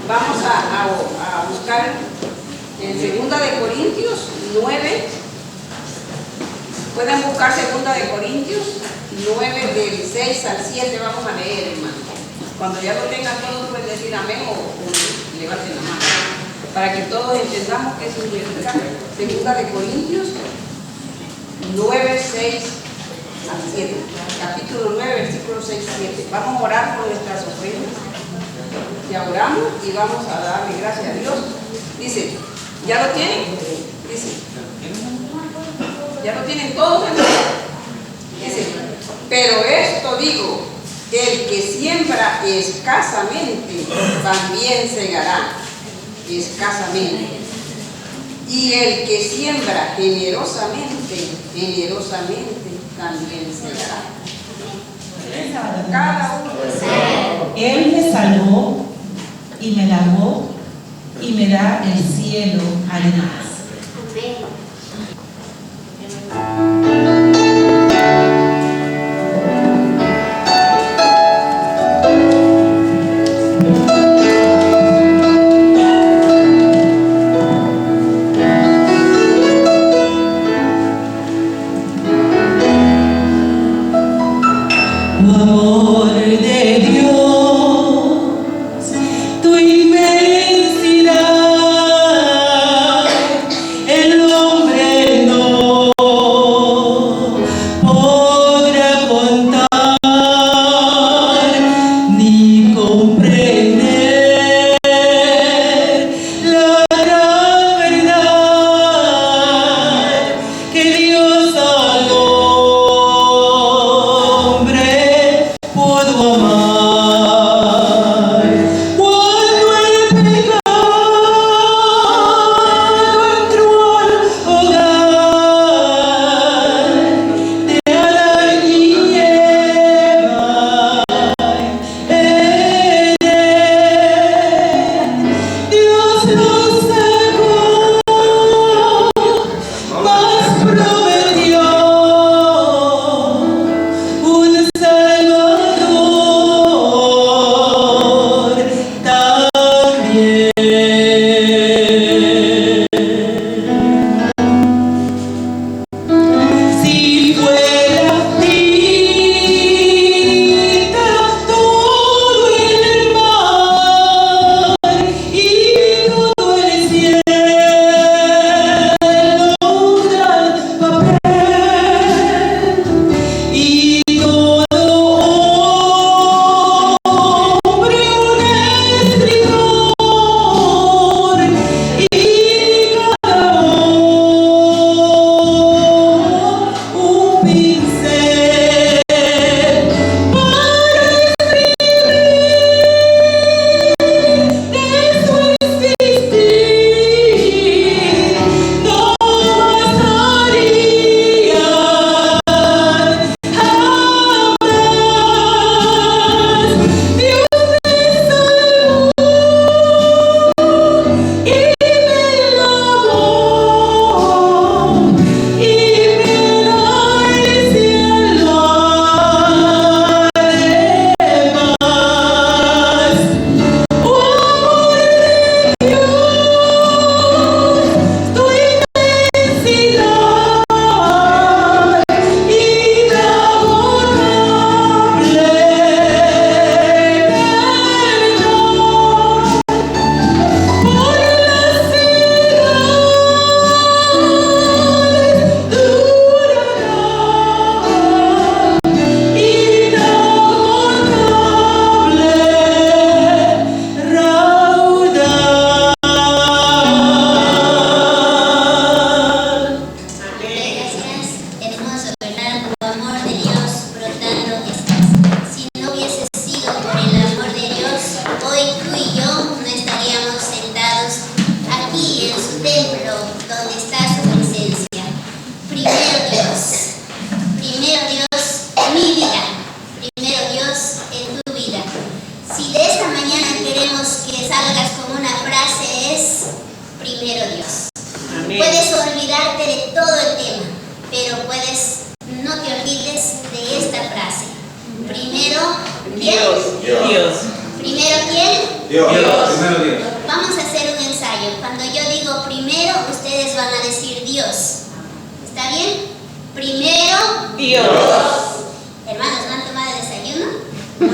Vamos a buscar en 2 de Corintios 9. Pueden buscar 2 de Corintios 9 del 6 al 7. Vamos a leer, hermano. Cuando ya lo tengan todos pueden decir amén o levanten la mano, para que todos entendamos qué significa 2 de Corintios 9, 6 al 7. Capítulo 9, versículos 6 y 7. Vamos a orar por nuestras ofrendas. Ya oramos y vamos a darle gracias a Dios. Dice, ¿ya lo tienen? Dice, ¿ya lo tienen todos? Dice, pero esto digo, el que siembra escasamente, también segará escasamente. Y el que siembra generosamente, generosamente también segará. Cada uno. Él me salvó y me lavó y me da el cielo además. Amor de Dios, tu inmensidad, el hombre no podrá contar ni comprender la gran verdad que Dios al hombre puedo amar. Cuando el pecado entró al hogar de Adán y Eva en Edén, Dios los sacó, mas prometió un Salvador también. Si fuera tinta todo el mar y todo el cielo gran papel, y todo hombre un escritor, y cada uno un pincel para escribir de su existir, no bastarían jamás. Dios me salvó y me lavó y me da el cielo además. Oh, amor de Dios, tu inmensidad inagotable perdón por las edades durará, inagotable raudal. Gracias, hermoso, ¿verdad? Tu amor de Dios brotando estás. Si no hubiese sido por el amor de Dios, hoy tú y yo no estaríamos sentados aquí en su templo, donde está su presencia. Primero Dios en mi vida, primero Dios en tu vida. Si de esta mañana queremos que salgas con una frase es primero Dios. Puedes olvidarte de todo el tema, pero no te olvides de esta frase. Primero, ¿quién? Dios. Primero, ¿quién? Dios. Primero Dios. Vamos a hacer un ensayo. Cuando yo digo primero, ustedes van a decir Dios. ¿Está bien? Primero, Dios. hermanos, ¿no han tomado desayuno? ¿No?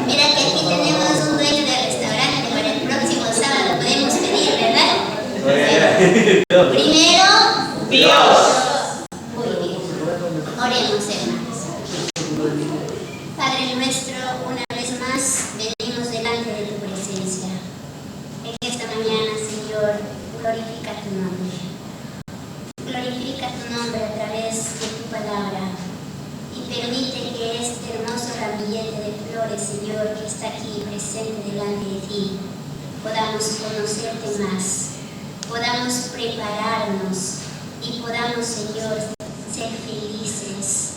Mira que aquí tenemos un dueño de restaurante para el próximo sábado. Podemos pedir, ¿verdad? Primero, Dios. muy bien. Oremos, hermanos. Padre nuestro, una vez más venimos delante de tu presencia. En esta mañana, Señor, glorifica tu nombre. Glorifica tu nombre a través de tu palabra y permite que este hermoso ramillete de flores, Señor, que está aquí presente delante de ti, podamos conocerte más, podamos prepararnos y podamos, Señor, ser felices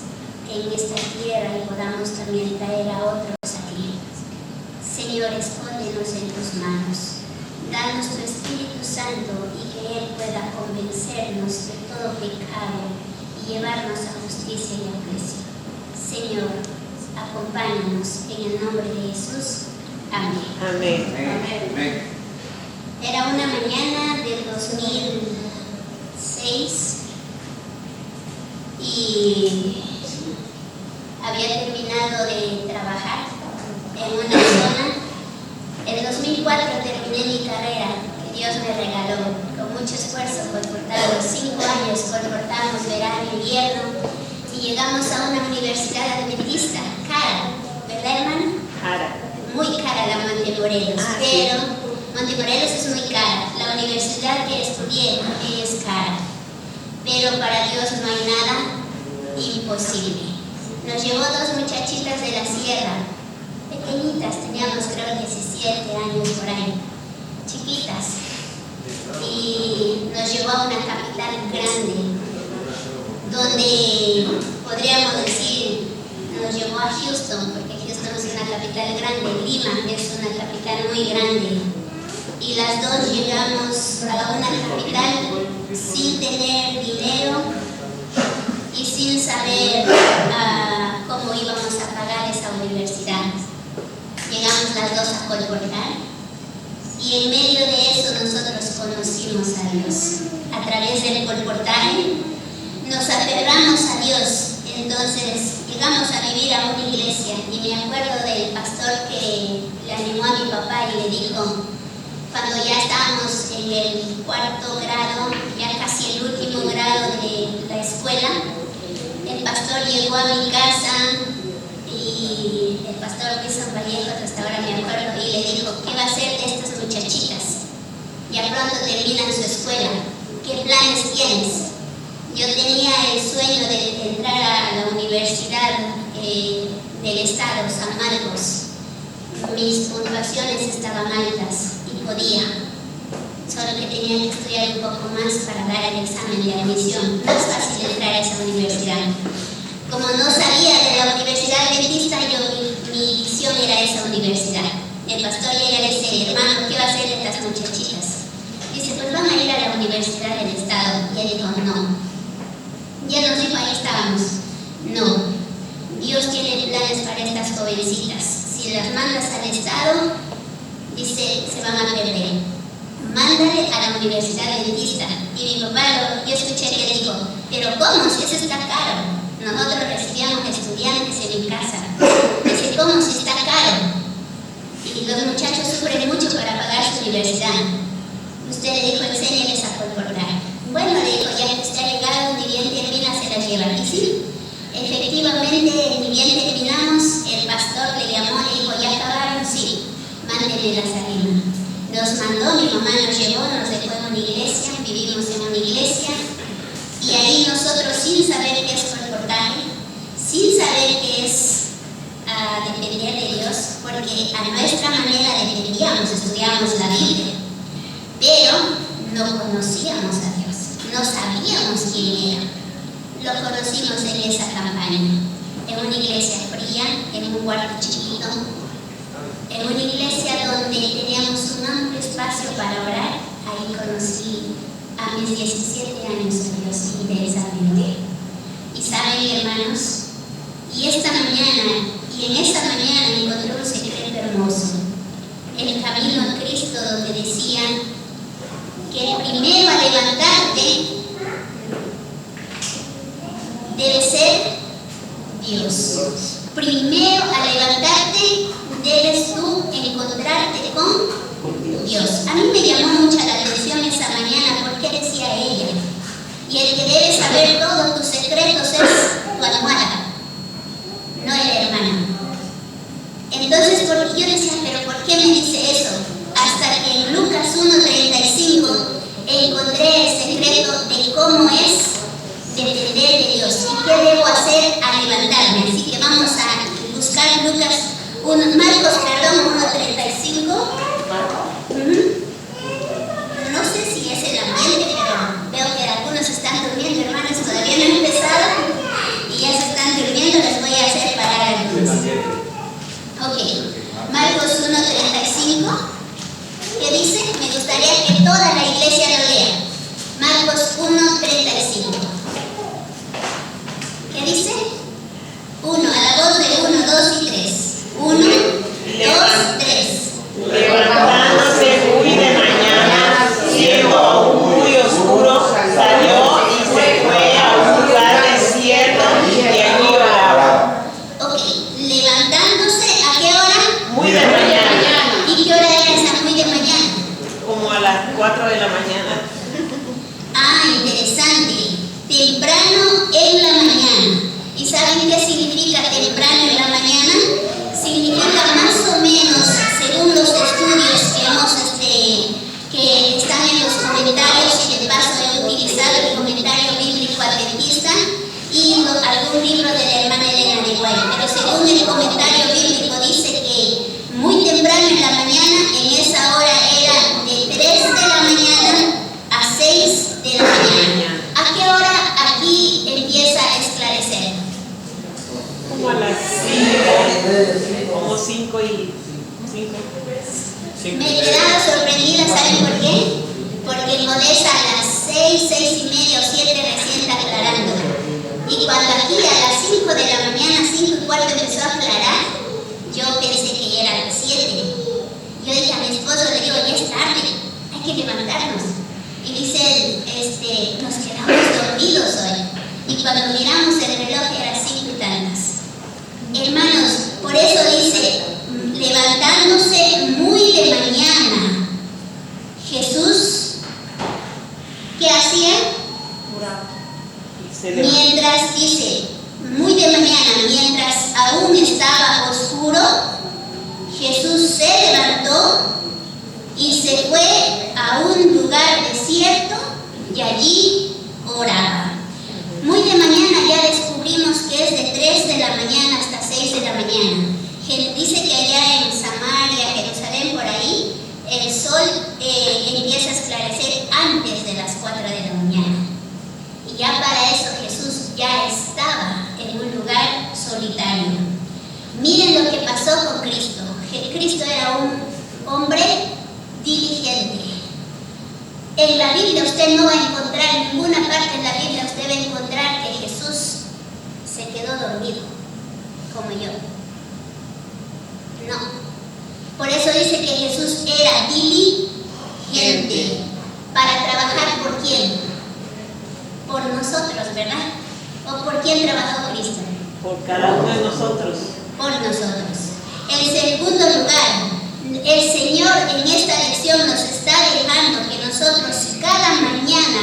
en esta tierra y podamos también traer a otros a ti. Señor, escóndenos en tus manos. Danos tu Espíritu Santo y que Él pueda convencernos de todo pecado y llevarnos a justicia y a juicio. Señor, acompáñanos en el nombre de Jesús. Amén. Amén. Amén. Era una mañana del 2006 y había terminado de trabajar en una zona. En 2004 terminé mi carrera que Dios me regaló con mucho esfuerzo, colportamos 5 años, colportamos verano y invierno y llegamos a una universidad adventista, cara, ¿verdad, hermano? Cara. Muy cara la Montemorelos, pero Montemorelos es muy cara. La universidad que estudié es cara, pero para Dios no hay nada imposible. Nos llevó 2 muchachitas de la sierra, pequeñitas, teníamos creo 17 años por ahí, chiquitas, y nos llevó a una capital grande, donde podríamos decir, nos llevó a Houston, porque Houston es una capital grande, Lima es una capital muy grande, y las dos llegamos a una capital sin tener dinero y sin saber cómo íbamos a pagar esa universidad. Llegamos las dos a colportar y en medio de eso nosotros conocimos a Dios. A través del colportaje nos aferramos a Dios. Entonces llegamos a vivir a una iglesia y me acuerdo del pastor que le animó a mi papá y le dijo, cuando ya estábamos en el 4º grado, ya casi el último grado de la escuela, el pastor llegó a mi casa y el pastor Wilson Vallejo, hasta ahora me acuerdo, y le dijo, ¿qué va a hacer de estas muchachitas? Ya pronto terminan su escuela, ¿qué planes tienes? Yo tenía el sueño de entrar a la Universidad del Estado, San Marcos. Mis puntuaciones estaban altas y podía, solo que tenía que estudiar un poco más para dar el examen de admisión. No es fácil entrar a esa universidad. Como no sabía de la universidad adventista, mi visión era esa universidad. El pastor llega y le dice, hermano, ¿qué va a hacer de estas muchachitas? Dice, pues van a ir a la Universidad del Estado. Y él dijo, no. Ya nos dijo, ahí estábamos. No. Dios tiene planes para estas jovencitas. Si las mandas al Estado, dice, se van a perder. Mándale a la Universidad Adventista. Y mi papá, yo escuché que dijo, pero ¿cómo? Si eso está caro. Nosotros recibíamos estudiantes en mi casa. Dice, ¿cómo si está caro? Y los muchachos sufren mucho para pagar su universidad. Usted le dijo, enséñeles a colportar. Bueno, le dijo, ya que usted ha llegado, ni bien termina, se la lleva. Y sí, efectivamente, ni bien terminamos, el pastor le llamó y dijo, ¿ya acabaron? Sí, mándenlas arriba. Nos mandó, mi mamá nos llevó, nos dejó en una iglesia, vivimos en una iglesia, y ahí nosotros, sin saber qué es colportaje, sin saber qué es depender de Dios, porque a nuestra manera dependíamos, estudiábamos la Biblia, pero no conocíamos a Dios, no sabíamos quién era. Lo conocimos en esa campaña, en una iglesia fría, en un cuarto chiquito, en una iglesia donde teníamos un amplio espacio para orar. Ahí conocí a mis 17 años a Dios intensamente. Y saben, hermanos, y en esta mañana encontré un secreto hermoso. donde decía que el primero a levantarte debe ser Dios. Primero a levantarte debes tú encontrarte con Dios. A mí me llamó mucha la atención esa mañana porque decía ella, y el que debe saber todos tus secretos es tu almohada, no el hermano. Entonces yo decía, pero ¿por qué me dice eso? Hasta que en Lucas 1:35 encontré el secreto de cómo es depender de Dios y qué debo hacer al levantarme. Así que vamos a buscar Marcos 1:35. No sé si es el ambiente, pero veo que algunos están durmiendo, hermanos, todavía no han empezado y ya se están durmiendo, les voy a hacer parar algunos. Ok, Marcos 1:35, ¿qué dice? Me gustaría que toda la iglesia lo lea. Marcos 1:35. ¿Qué dice? 1, a la voz de 1, 2 y 3. 1, 2, 3. Levantándose muy de mañana, siendo aún muy oscuro, salió y se fue a un lugar desierto y allí oraba. Ok, levantándose, ¿a qué hora? Muy de mañana, ¿Y qué hora era esa muy de mañana? como a las 4 de la mañana. Ah, interesante. Temprano en la mañana. ¿Y saben qué significa temprano en la mañana? Significa más o menos, según los estudios que están en los comentarios, y de paso he utilizado el comentario bíblico adventista y algún libro de la hermana Elena de Guay, pero según el comentario bíblico dice que muy temprano en la mañana, en esa hora era de 3 de la mañana a 6 de la mañana. ¿A qué hora aquí empieza a esclarecer? Como a las 5, como 5 y 5. Me he quedado sorprendida, ¿saben por qué? Porque en Odessa a las 6, 6 y media o 7 recién está aclarando. Y cuando aquí a las 5 de la mañana, 5 y cuarto empezó a aclarar, yo pensé que ya era a las 7. Yo dije a mi esposo, le digo, ya es tarde, hay que levantarnos. Y dice él, nos quedamos dormidos hoy. Y cuando miramos el reloj era 5 y tantas. Hermanos, por eso dice, levantándose muy de mañana, Jesús, ¿qué hacía? Mientras, dice, muy de mañana, mientras aún estaba oscuro, Jesús se levantó y se fue a un lugar desierto y allí oraba. Muy de mañana ya descubrimos que es de 3 de la mañana hasta 6 de la mañana. Dice que allá en Samaria, Jerusalén, por ahí, el sol empieza a esclarecer antes de las 4 de la mañana. Y ya para eso Jesús ya estaba en un lugar solitario. Miren lo que pasó con Cristo. Cristo era un hombre diligente. En la Biblia usted no va a encontrar, en ninguna parte de la Biblia usted va a encontrar que Jesús se quedó dormido, como yo. No. Por eso dice que Jesús era diligente. ¿Para trabajar por quién? Por nosotros, ¿verdad? ¿O por quién trabajó Cristo? Por cada uno de nosotros. Por nosotros. En segundo lugar, el Señor en esta lección nos está dejando que nosotros cada mañana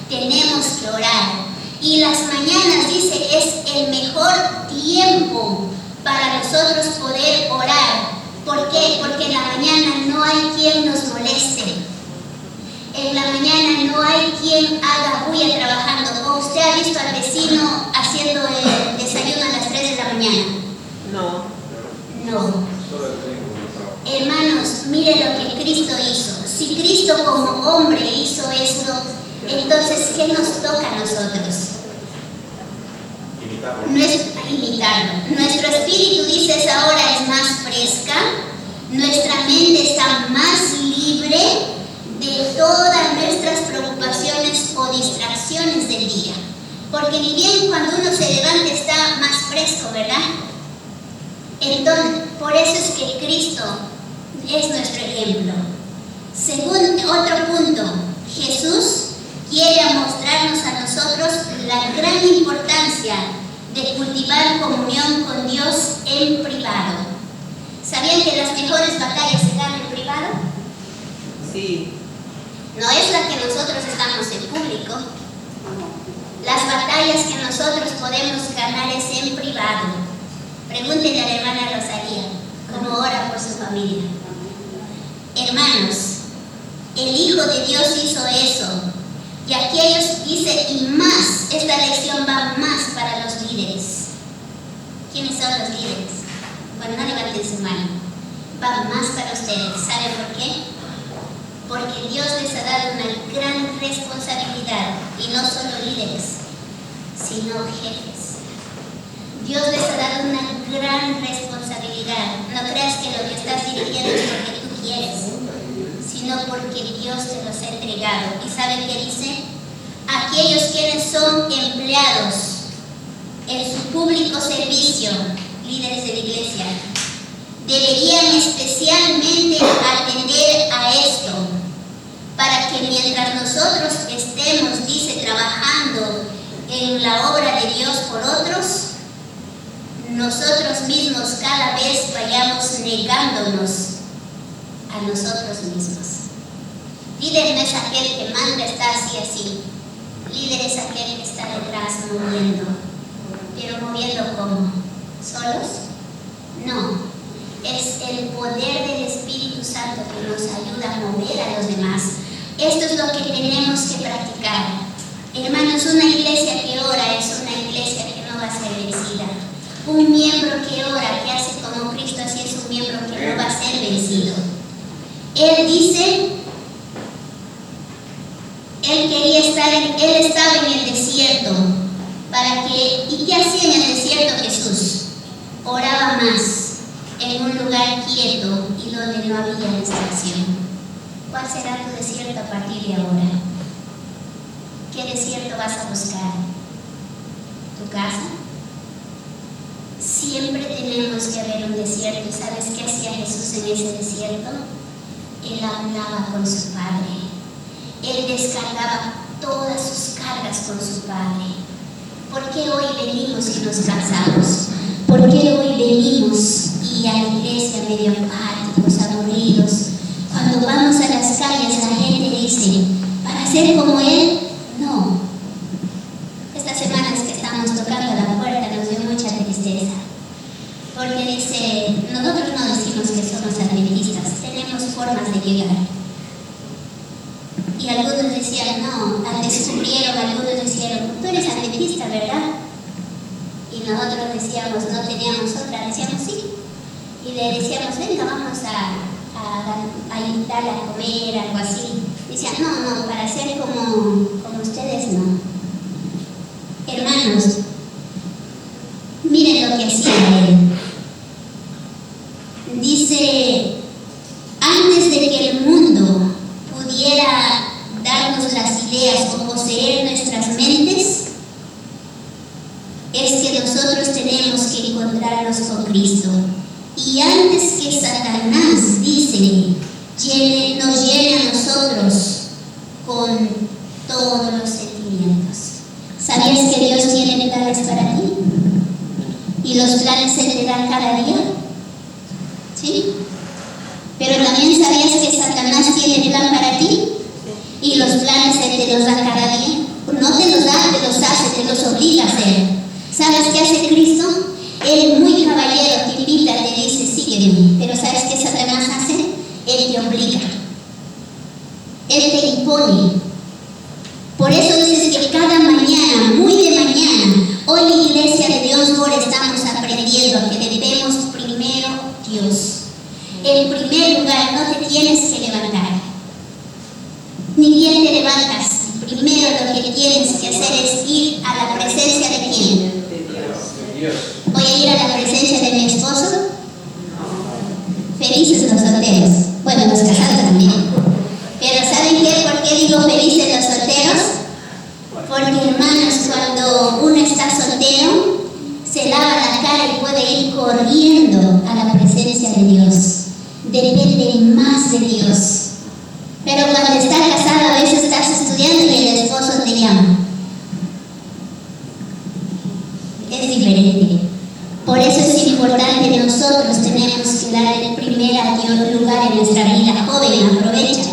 tenemos que orar. Y las mañanas, dice, es el mejor tiempo para nosotros poder orar. ¿Por qué? Porque en la mañana no hay quien nos moleste. En la mañana no hay quien haga bulla trabajando. ¿O usted ha visto al vecino haciendo el desayuno a las 3 de la mañana? No. No. Hermanos, mire lo que Cristo hizo. Si Cristo como hombre hizo esto, entonces ¿qué nos toca a nosotros? Imitarlo. Nuestro espíritu, dice, esa hora es más fresca, nuestra mente está más libre de todas nuestras preocupaciones o distracciones del día. Porque ni bien cuando uno se levanta está más fresco, ¿verdad? Entonces, por eso es que Cristo es nuestro ejemplo. Según otro punto, Jesús quiere mostrarnos a nosotros la gran importancia de cultivar comunión con Dios en privado. ¿Sabían que las mejores batallas se dan en privado? Sí. No es la que nosotros estamos en público. Las batallas que nosotros podemos ganar es en privado. Pregúntenle a la hermana Rosalía cómo ora por su familia. Hermanos, el Hijo de Dios hizo eso. Y aquí ellos dicen, y más, esta lección va más para los líderes. ¿Quiénes son los líderes? Bueno, no levanten su mano. Va más para ustedes. ¿Saben por qué? Porque Dios les ha dado una gran responsabilidad, y no solo líderes, sino jefes. Dios les ha dado una gran responsabilidad. No creas que lo que estás dirigiendo es porque tú quieres, sino porque Dios te los ha entregado. ¿Y saben qué dice? Aquellos quienes son empleados en su público servicio, líderes de la iglesia, deberían especialmente atender a esto, para que mientras nosotros estemos, dice, trabajando en la obra de Dios por otros, nosotros mismos cada vez vayamos negándonos a nosotros mismos. Líder no es aquel que manda, está así. Líder es aquel que está detrás moviendo. ¿Pero moviendo cómo? ¿Solos? No. Es el poder del Espíritu Santo que nos ayuda a mover a los demás. Esto es lo que tenemos que practicar. Hermanos, una iglesia que ora es una iglesia que no va a ser vencida. Un miembro que ora, que hace como Cristo, así es un miembro que no va a ser vencido. Él dice, él estaba en el desierto. ¿Y qué hacía en el desierto Jesús? Oraba más, en un lugar quieto y donde no había distracción. ¿Cuál será tu desierto a partir de ahora? ¿Qué desierto vas a buscar? ¿Tu casa? Siempre tenemos que haber un desierto. ¿Y sabes qué hacía Jesús en ese desierto? Él hablaba con su Padre. Él descargaba todas sus cargas con su Padre. ¿Por qué hoy venimos y nos cansamos? ¿Por qué hoy venimos y a la iglesia medio apáticos, aburridos? Cuando vamos a las calles la gente dice, ¿para ser como él? No. Estas semanas que estamos tocando la puerta nos dio mucha tristeza. Porque dice, nosotros no decimos que somos adventistas, tenemos formas de llegar. Y algunos decían, no, descubrieron, algunos decían, tú eres adventista, ¿verdad? Y nosotros decíamos, no teníamos otra, decíamos sí. Y le decíamos, venga, vamos a invitarla a comer, algo así. Decían, no, para ser como ustedes no. Hermanos, miren lo que hacía él. Dice, antes de que el mundo pudiera darnos las ideas o poseer nuestras mentes, es que nosotros tenemos que encontrarnos con Cristo. Y antes que Satanás, dice, nos llene a nosotros con todos los sentimientos. ¿Sabías que Dios tiene planes para ti? Y los planes se te dan cada día. ¿Sí? Pero también sabías que Satanás tiene plan para ti. Y los planes se te los da cada día. No te los da, te los hace, te los obliga a hacer. ¿Sabes qué hace Cristo? Él, muy caballero, te invita, te dice, sígueme. Pero ¿sabes qué Satanás hace? Él te obliga. Él te impone. Por eso dices que cada mañana, muy de mañana, hoy Iglesia de Dios ahora estamos aprendiendo que debemos primero Dios. En primer lugar, no te tienes que levantar. Ni bien te levantas. Primero lo que tienes que hacer es ir a la presencia de ¿quién? ¿Voy a ir a la presencia de mi esposo? Felices los solteros. Bueno, los casados también. Pero ¿saben qué? ¿Por qué digo felices los solteros? Porque, hermanos, cuando uno está soltero, se lava la cara y puede ir corriendo a la presencia de Dios. Depende más de Dios. Pero cuando estás casado a veces estás estudiando y el esposo te llama. Es diferente. Por eso es importante que nosotros tenemos que dar el primer lugar en nuestra vida. Joven, aprovecha.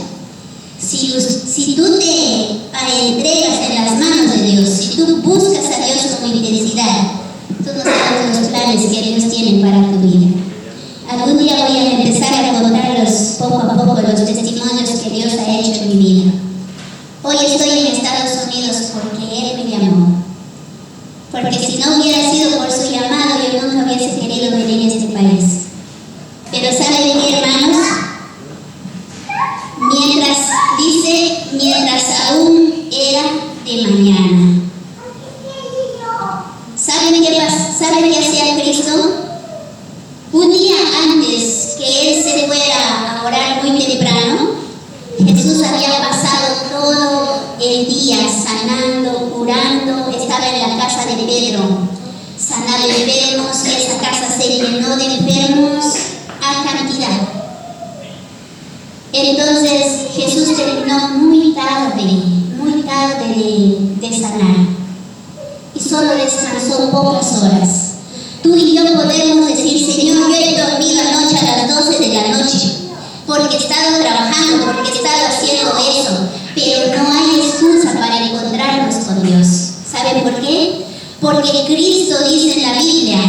Si tú te entregas en las manos de Dios, si tú buscas a Dios con intensidad, tú no sabes los planes que Dios tiene para tu vida. Algún día voy a empezar a contarlos poco a poco los testimonios que Dios ha hecho en mi vida. Hoy estoy en Estados Unidos porque Él me llamó. Porque si no hubiera sido por su llamado, yo nunca hubiese querido venir a este país. Pero ¿saben qué, hermanos? Mientras aún era de mañana. ¿Saben qué hacía Cristo? Un día antes que Él se fuera a orar muy temprano, Jesús había pasado todo el día sanando, curando, estaba en la casa de Pedro, sanaba enfermos y esa casa se llenó de enfermos a cantidad. Entonces Jesús terminó muy tarde de sanar y solo descansó pocas horas. Tú y yo podemos decir, Señor, yo he dormido anoche a las 12 de la noche porque he estado trabajando, porque he estado haciendo eso, pero no hay excusa para encontrarnos con Dios. ¿Saben por qué? Porque Cristo dice en la Biblia,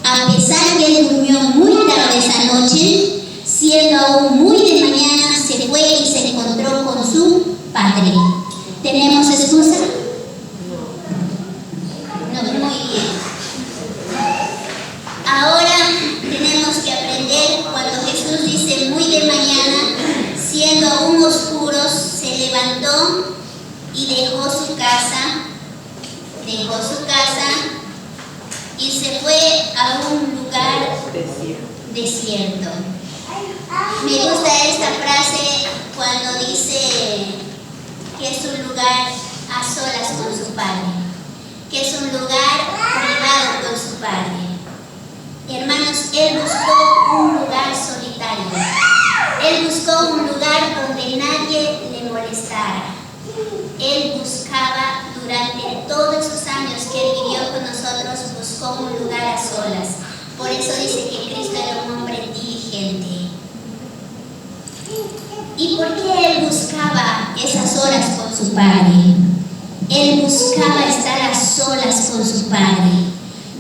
a pesar que Él durmió muy tarde esa noche, siendo aún muy de mañana, se fue y se encontró con su Padre. ¿Tenemos excusa? No, muy bien. Ahora tenemos que aprender cuando Jesús dice muy de mañana, siendo aún oscuros, se levantó y dejó su casa y se fue a un lugar desierto. Me gusta esta frase cuando dice que es un lugar a solas con su Padre, que es un lugar privado con su Padre. Hermanos, Él buscó un lugar solitario. Él buscó un lugar donde nadie le molestara. Él buscaba durante todos esos años que Él vivió con nosotros, buscó un lugar a solas. Por eso dice que Cristo era un hombre diligente. ¿Y por qué Él buscaba esas horas con su Padre? Él buscaba estar a solas con su Padre,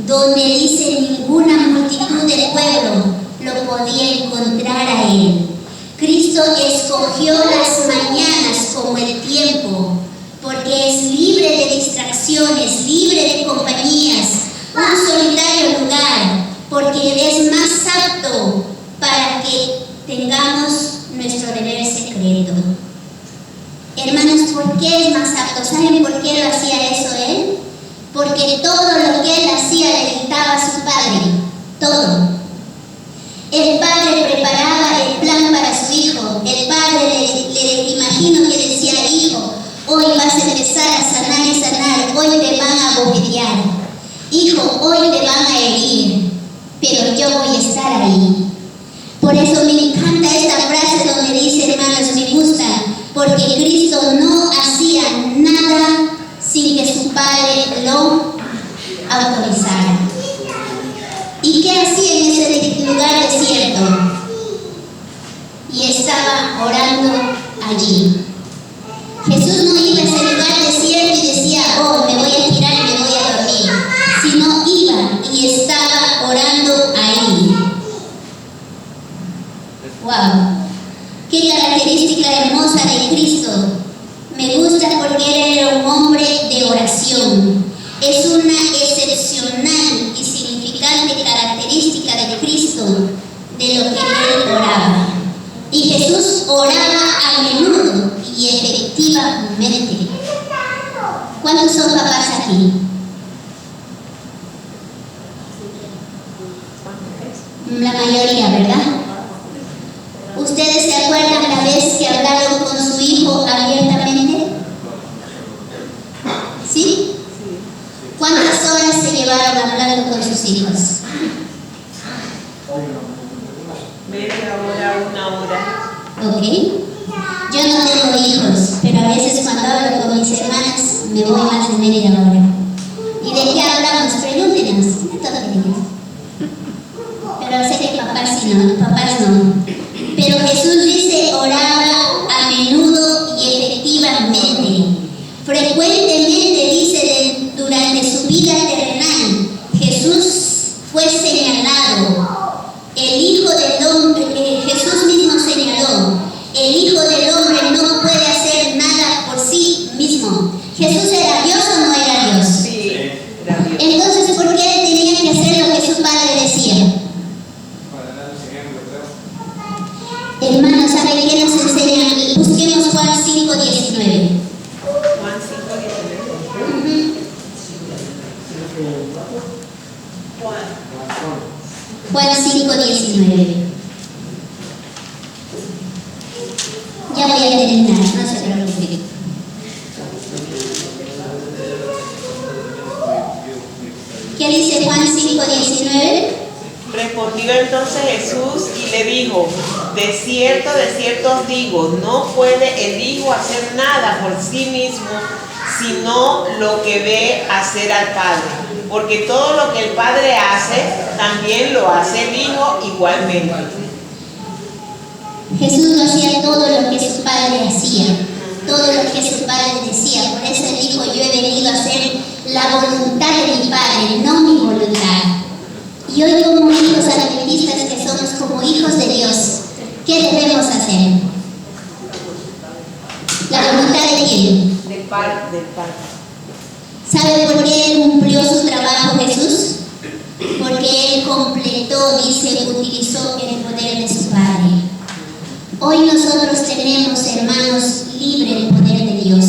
donde dice ninguna multitud del pueblo lo podía encontrar a Él. Cristo escogió las mañanas como el tiempo, porque es libre de distracciones, libre de compañías, un solitario lugar, porque es más apto para que tengamos nuestro deber secreto. Hermanos, ¿por qué es más apto? ¿Saben por qué lo hacía eso Él? Porque todo lo que Él hacía le dictaba a su Padre, todo. El Padre preparaba el plan para su Hijo. El Padre le imagino que decía, hijo, hoy vas a empezar a sanar y sanar, hoy te van a bofetear, hijo, hoy te van a herir, pero yo voy a estar ahí. Por eso me encanta esta frase donde dice, hermanos, me gusta, porque Cristo no hacía nada sin que su Padre lo autorizara. ¿Y qué hacía en ese lugar desierto? Y estaba orando allí. Jesús no iba a ese lugar desierto y decía, oh, me voy a tirar y me voy a dormir, sino iba y estaba orando ahí. ¡Wow! ¡Qué característica hermosa de Cristo! Me gusta porque Él era un hombre de oración. Es una excepcional y significante característica de Cristo, de lo que Él oraba. Y Jesús oraba a menudo y efectivamente. ¿Cuántos son papás aquí? La mayoría, ¿verdad? ¿Ustedes se acuerdan la vez que hablaron con su hijo abiertamente? ¿Sí? ¿Cuántas horas se llevaron hablando con sus hijos? Media hora, una hora. Ok. Yo no tengo hijos, pero a veces cuando hablo con mis hermanas me voy más de media hora. ¿Y de qué hablamos? Pregúntenos. De todo ello. Pero sé que papás no. Pero Jesús dice, oraba a menudo y efectivamente. Frecuentemente dice durante su vida terrenal, Jesús fue señalado. El Hijo del Hombre, Jesús mismo señaló, el Hijo del Hombre no puede hacer nada por sí mismo. ¿Jesús era Dios o no era Dios? Sí, era Dios. Entonces, ¿por qué él tenía que hacer lo que su Padre decía? Hermanos, ¿saben qué nos enseña? Busquemos Juan 5:19. Juan 5:19. Juan 5:19. Ya voy a terminar, no se preocupen. ¿Qué dice Juan 5:19? Respondió entonces Jesús y le dijo, de cierto os digo, no puede el Hijo hacer nada por sí mismo, sino lo que ve hacer al Padre. Porque todo lo que el Padre hace, también lo hace el Hijo igualmente. Jesús no hacía todo lo que su Padre hacía, todo lo que su Padre decía. Por eso él dijo, yo he venido a hacer la voluntad de mi Padre, no mi voluntad. Y hoy como hijos adventistas que somos como hijos de Dios, ¿qué debemos hacer? ¿La voluntad de quién? Del Padre. Del Padre. ¿Sabe por qué él cumplió su trabajo Jesús? Porque él completó, dice, utilizó el poder de su Padre. Hoy nosotros tenemos, hermanos, libre el poder de Dios.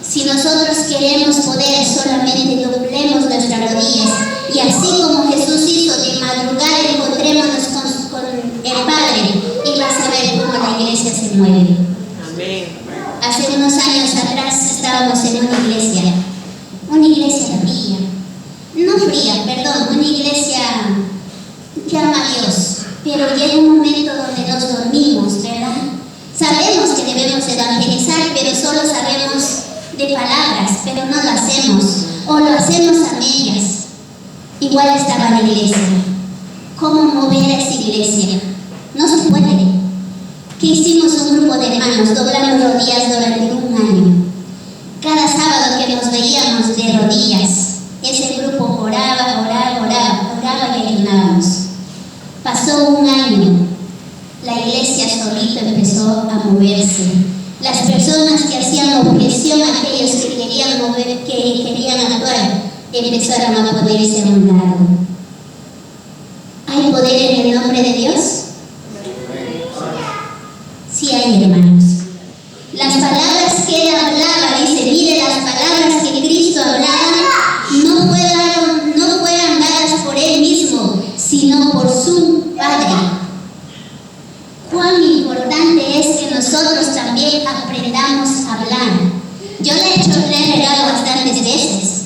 Si nosotros queremos poder, solamente doblemos nuestras rodillas y así como Jesús hizo, de madrugada encontrémonos con el Padre y vas a ver cómo la iglesia se mueve. Amén. Hace unos años atrás estábamos en una iglesia fría, no fría, perdón, una iglesia que ama a Dios, pero llega un momento donde nos dormimos, ¿verdad? Sabemos que debemos evangelizar, pero solo sabemos de palabras, pero no lo hacemos, o lo hacemos a medias. Igual estaba la iglesia. ¿Cómo mover a esa iglesia? No se puede. ¿Qué hicimos? Un grupo de hermanos, doblamos rodillas durante un año. Cada sábado que nos veíamos de rodillas, ese grupo oraba y ayunábamos. Pasó un año, la iglesia solito empezó a moverse. Las personas que hacían objeción a aquellos que querían mover, que querían actuar, empezaron a ponerse a un lado. ¿Hay poder en el nombre de Dios? Sí hay, hermanos. Las palabras que él hablaba, dice, mire, las palabras que Cristo hablaba no fueron dadas por él mismo, sino por su Padre. Cuán importante es que nosotros también aprendamos a hablar. Yo le he regado bastantes veces,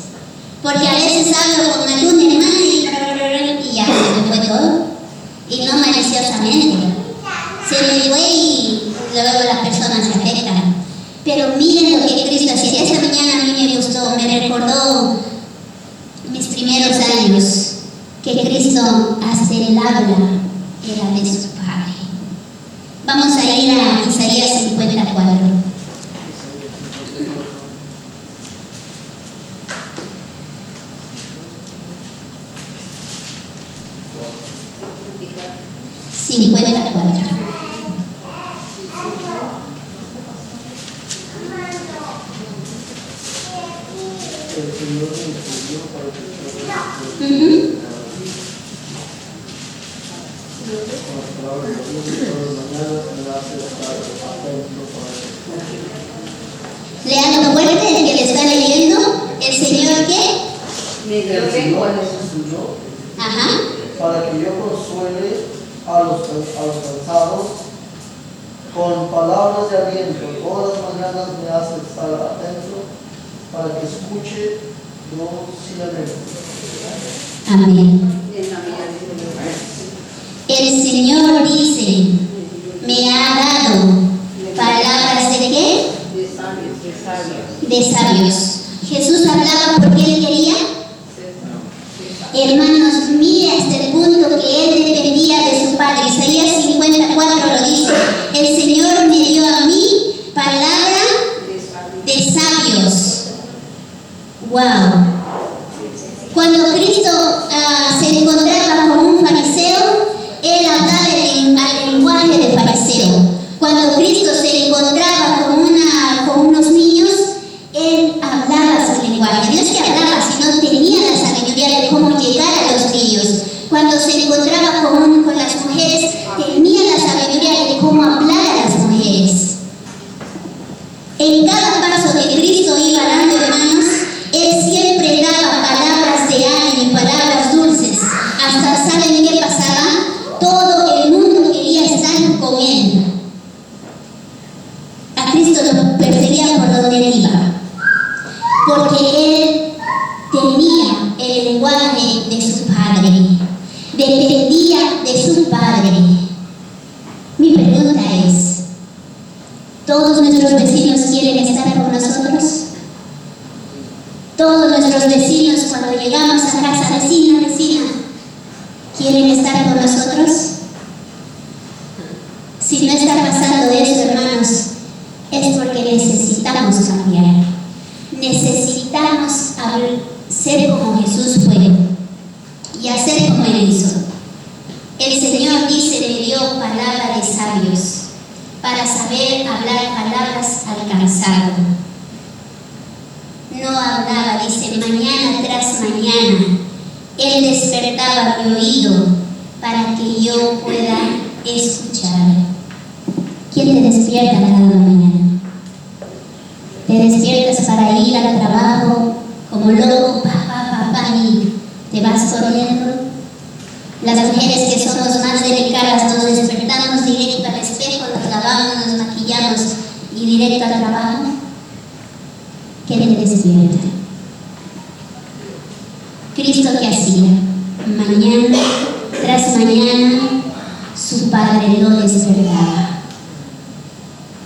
porque a veces hablo con alguna hermana y ya se me fue todo, y no maliciosamente. Se me fue y luego las personas se afectan. Pero miren lo que Cristo hacía. Esa mañana a mí me gustó, me recordó mis primeros años, que Cristo hace el habla, era de su Padre. Vamos a ir a Isaías 54. Lean fuerte el que le está leyendo. ¿El Señor qué? Yo tengo el Ajá. Para que yo consuele a los cansados con palabras de aliento. Todas las mañanas me hace estar atento para que escuche dócilmente. Amén. El Señor dice, me ha dado palabras de sabios. Jesús hablaba porque él quería. Hermanos, mire hasta el punto que él dependía de su Padre. Isaías 54 lo dice: el Señor me dio a mí palabra de sabios. Wow. Cuando Cristo se encontraba con un fariseo, él hablaba al lenguaje de fariseo. Cuando Cristo se encontraba con unos niños, él hablaba su lenguaje. No es que hablaba, sino tenía la sabiduría de cómo llegar a los niños. Cuando se encontraba con las mujeres, tenía la sabiduría de cómo hablar a las mujeres. En cada paso que Cristo iba dando, hermanos, él siempre daba palabras de ánimo, palabras dulces. Hasta, ¿saben qué pasaba? Todo el mundo quería estar con él. A Cristo lo perseguía por donde él iba, porque él tenía el lenguaje de su Padre, dependía de su Padre. Mi pregunta es: ¿todos nuestros vecinos quieren estar con nosotros? Todos nuestros vecinos, cuando llegamos a casa, vecina, ¿quieren estar con nosotros? Si no está pasando eso, hermanos, es porque necesitamos cambiar. Necesitamos ser como Jesús fue y hacer como Él hizo. El Señor dice, le dio palabra de sabios para saber hablar palabras al cansado. No hablaba, dice, mañana tras mañana. Él despertaba mi oído para que yo pueda escuchar. ¿Quién te despierta cada mañana? Te despiertas para ir al trabajo como loco, papá, y te vas corriendo. Las mujeres que somos más delicadas nos despertamos directo al espejo, nos lavamos, nos maquillamos y directo al trabajo. ¿Qué te despierta? Cristo, ¿qué hacía? Mañana tras mañana su Padre lo despertaba.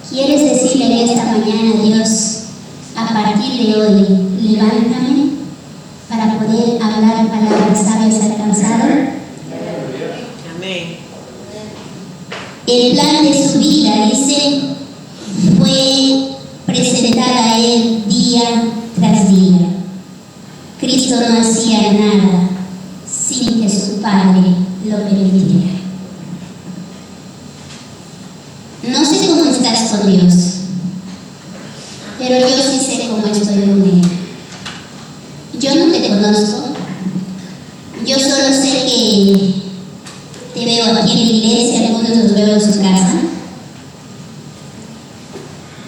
¿Quieres decirle en esta mañana a Dios, a partir de hoy, levántame para poder hablar palabras sabias al cansado? Amén. El plan de su vida, dice, fue presentar a Él día tras día. Cristo no hacía nada sin que su Padre lo permitiera. No sé cómo estás con Dios, pero yo sí sé cómo estoy con Él. Yo no te conozco, yo solo sé que te veo aquí en la iglesia, algunos los veo en su casa,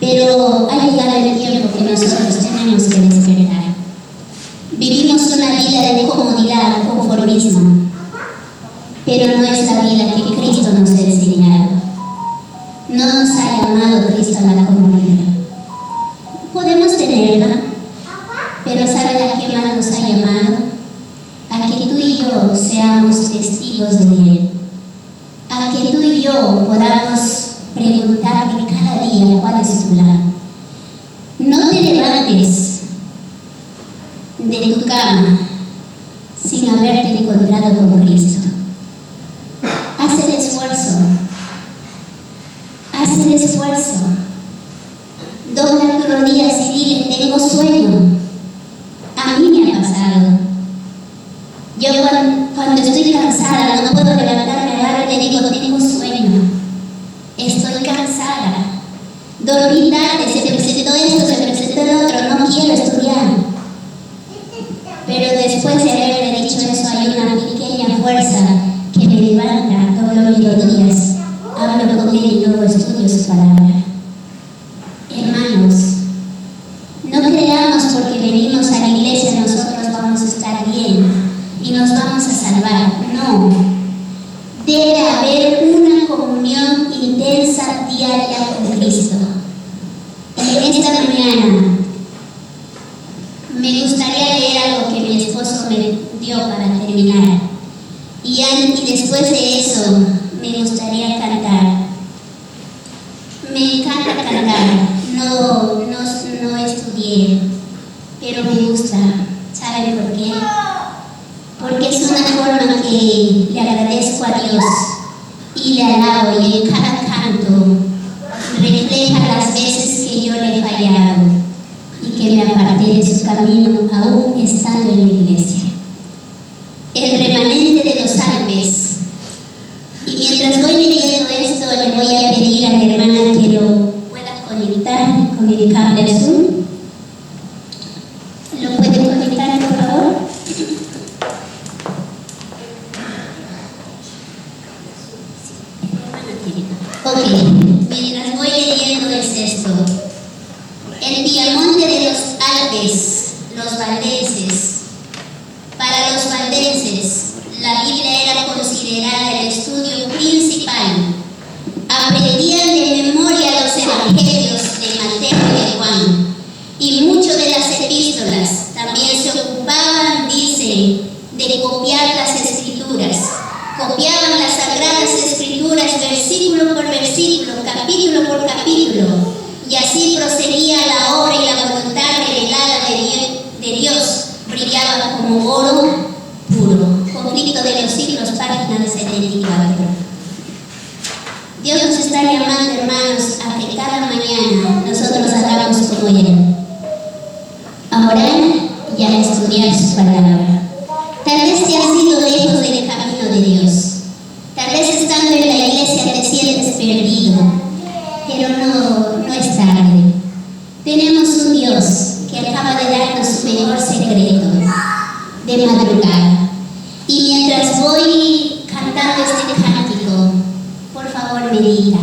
pero ha llegado el tiempo que nosotros tenemos que despertar. Vivimos una vida de comodidad, conformismo, pero no es la vida que Cristo nos ha enseñado. No nos ha llamado Cristo a la comodidad. Podemos tenerla, pero ¿saben a qué más nos ha llamado? A que tú y yo seamos testigos de Él. A que tú y yo podamos preguntarle cada día cuál es tu plan. No te levantes de tu cama sin haberte encontrado con Cristo. Haz el esfuerzo. Haz el esfuerzo. Dobla tus rodillas y dile, tengo sueño. A mí me ha pasado. Yo cuando estoy cansada, no puedo levantarme, agarro y le digo, tengo sueño. Estoy cansada. Dormí tarde, se me presentó esto, se me presentó lo otro, no quiero estudiar. Pero después de haberle dicho eso, hay una pequeña fuerza que me levanta todos los días. Hablo con Él y luego estudio su palabra. Hermanos, no creamos porque venimos a la iglesia nosotros vamos a estar bien y nos vamos a salvar. No. Debe haber una comunión intensa diaria con Cristo. Y en esta mañana me gustaría leer algo que mi esposo me dio para terminar. Y después de eso me gustaría cantar. Me encanta cantar. No estudié leer, pero me gusta. ¿Saben por qué? Porque es una forma que le agradezco a Dios y le alabo, y en cada canto refleja las veces que yo le he fallado y que me aparté de su camino aún estando en la iglesia. El remanente de los Alpes. Y mientras voy leyendo esto, le voy a pedir a mi hermana que lo pueda conectar con el cable azul. ¿Lo puede conectar, por favor? Ok, mientras voy leyendo es esto. El Piamonte de los Alpes, los valdenses. Para los valdenses, la Biblia era considerada el estudio principal. Aprendían de memoria los evangelios de Mateo y de Juan, y mucho de las epístolas. También se ocupaban, dice, de copiar las escrituras. Copiaban las sagradas escrituras versículo por versículo, capítulo por capítulo, y así proseguía la obra y la voluntad revelada de Dios. Brillaba como oro puro. Conflicto de los siglos, página 74. Dios nos está llamando, hermanos, a que cada mañana nosotros hagamos como Él. A orar y a estudiar su palabra. Tal vez te has ido lejos del camino de Dios. Tal vez estando en la iglesia te sientes perdido. Pero no es tarde. Tenemos un Dios que acaba de darnos su mejor secreto de madrugada. Y mientras voy cantando este cántico, por favor medita.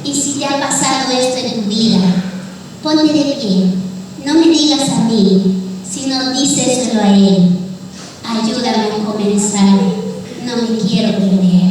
Y si te ha pasado esto en tu vida, ponte de pie. No me digas a mí, sino díselo a Él. Ayúdame a comenzar. No me quiero perder.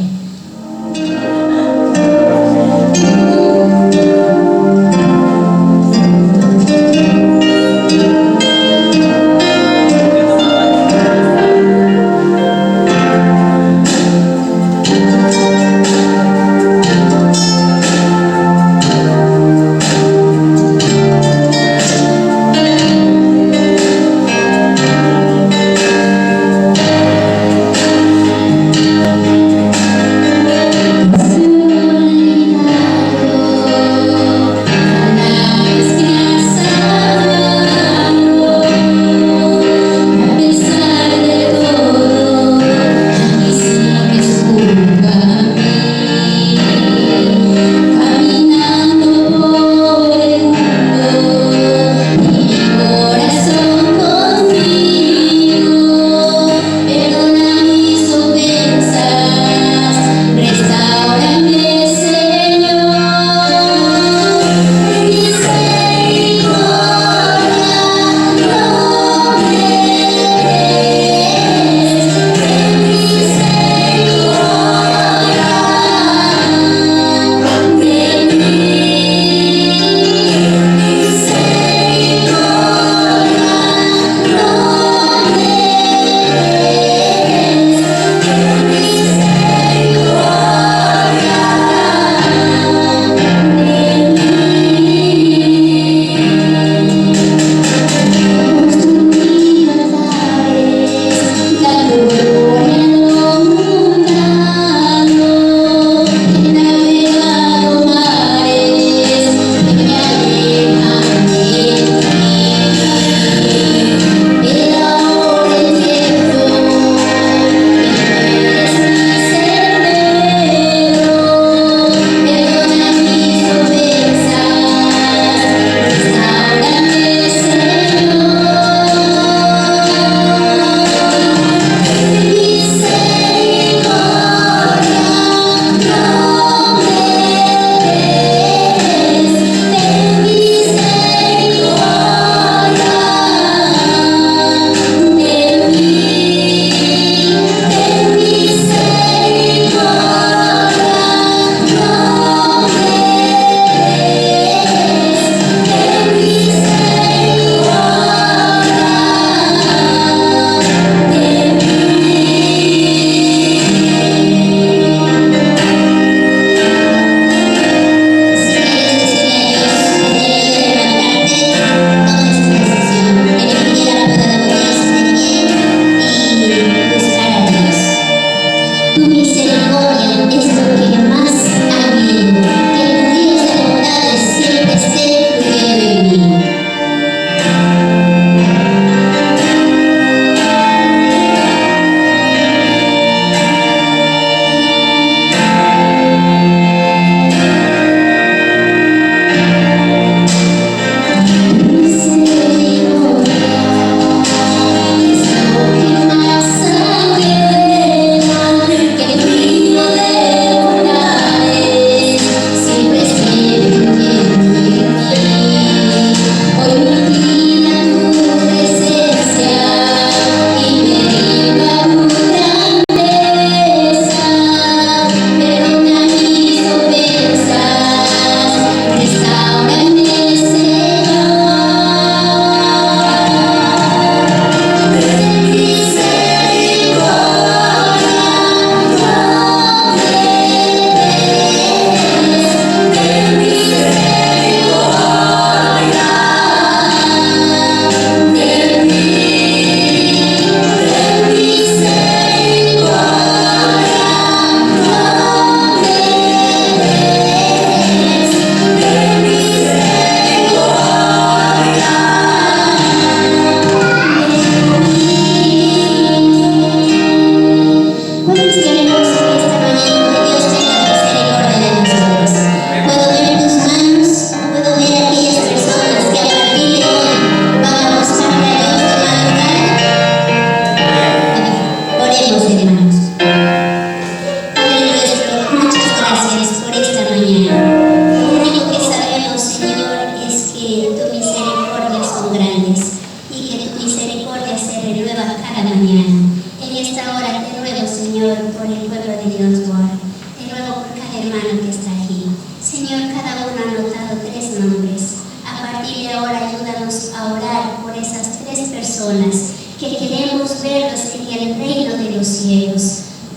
personas que queremos verlos en el reino de los cielos.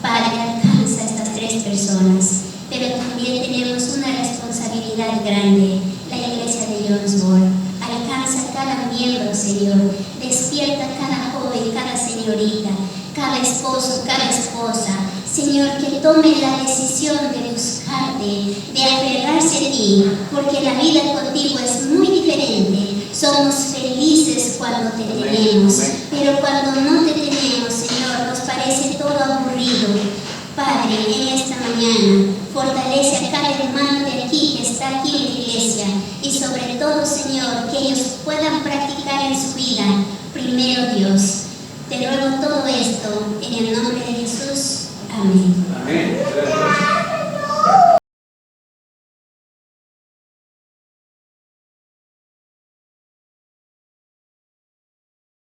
Padre, alcanza a estas 3 personas, pero también tenemos una responsabilidad grande, la iglesia de Jonesboro. Alcanza a cada miembro, Señor. Despierta a cada joven, cada señorita, cada esposo, cada esposa. Señor, que tome la decisión de buscarte, de aferrarse a ti, porque la vida contigo es muy diferente. Somos felices cuando te tenemos, pero cuando no te tenemos, Señor, nos parece todo aburrido. Padre, en esta mañana, fortalece a cada hermano de aquí que está aquí en la iglesia y sobre todo, Señor, que ellos puedan practicar en su vida primero Dios. Te ruego todo esto en el nombre de Jesús. Amén. Amén.